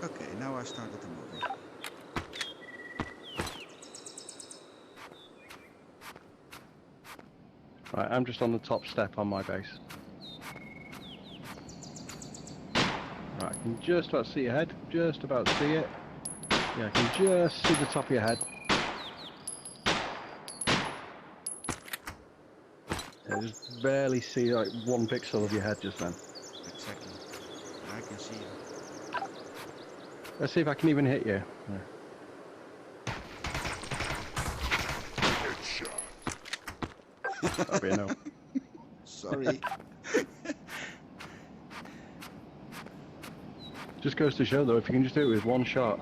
Okay, now I started the movie. Right, I'm just on the top step on my base. Right, I can just about see your head. Just about see it. Yeah, I can just see the top of your head. Yeah, just barely see like 1 pixel of your head just then. Exactly. I can see you. Let's see if I can even hit you. Yeah. That'll be a no. Sorry. Just goes to show though, if you can just do it with 1 shot.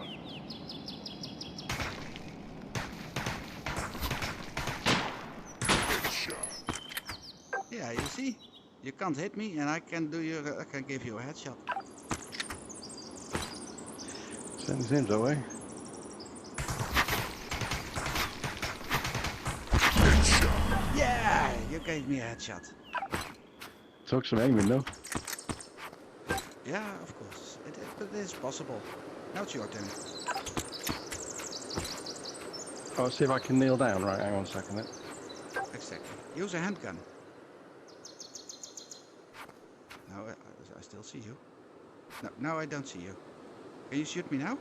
Yeah, you see? You can't hit me and I can give you a headshot. Certainly seems that way. Yeah, you gave me a headshot. Took some aiming though. Yeah, of course. It is possible. Now it's your turn. Oh, let's see if I can kneel down. Right, hang on a second then. Exactly. Use a handgun. Now I still see you. No, now I don't see you. Can you shoot me now?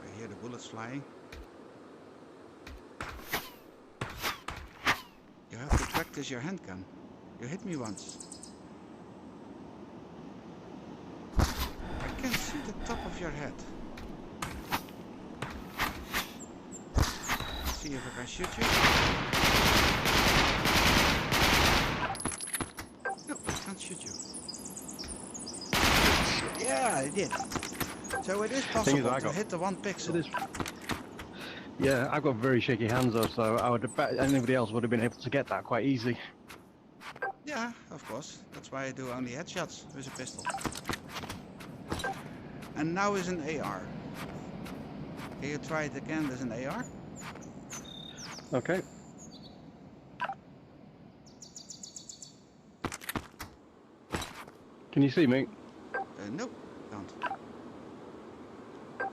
I hear the bullets flying. You have to practice your handgun. You hit me once. I can see the top of your head. See if I can shoot you. No, I can't shoot you. Yeah, I did. So it is possible to hit the 1 pixel. It is. Yeah, I've got very shaky hands though, so I would bet anybody else would have been able to get that quite easy. Yeah, of course. That's why I do only headshots with a pistol. And now is an AR. Can you try it again with an AR? Okay. Can you see me? No, can't.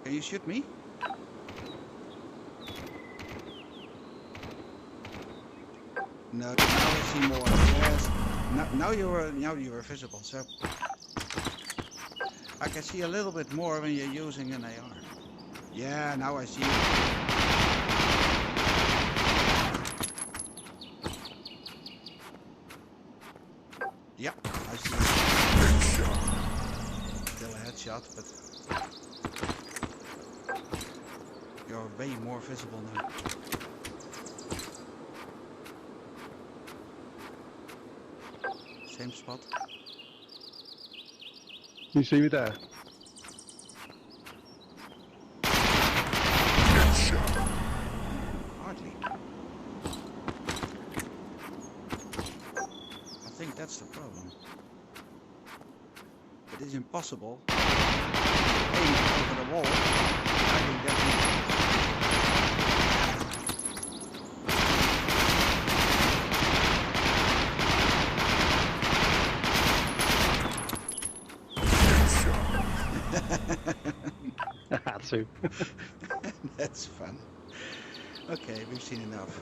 Can you shoot me? No, now I see more. Yes. Now you were visible. So I can see a little bit more when you're using an AR. Yeah, now I see you. Yeah, I see you. Still a headshot, but you're way more visible now. Same spot. Can you see me there? Hardly. I think that's the problem. It is impossible. Aim over the wall. I think that's I had to. That's fun. Okay, we've seen enough.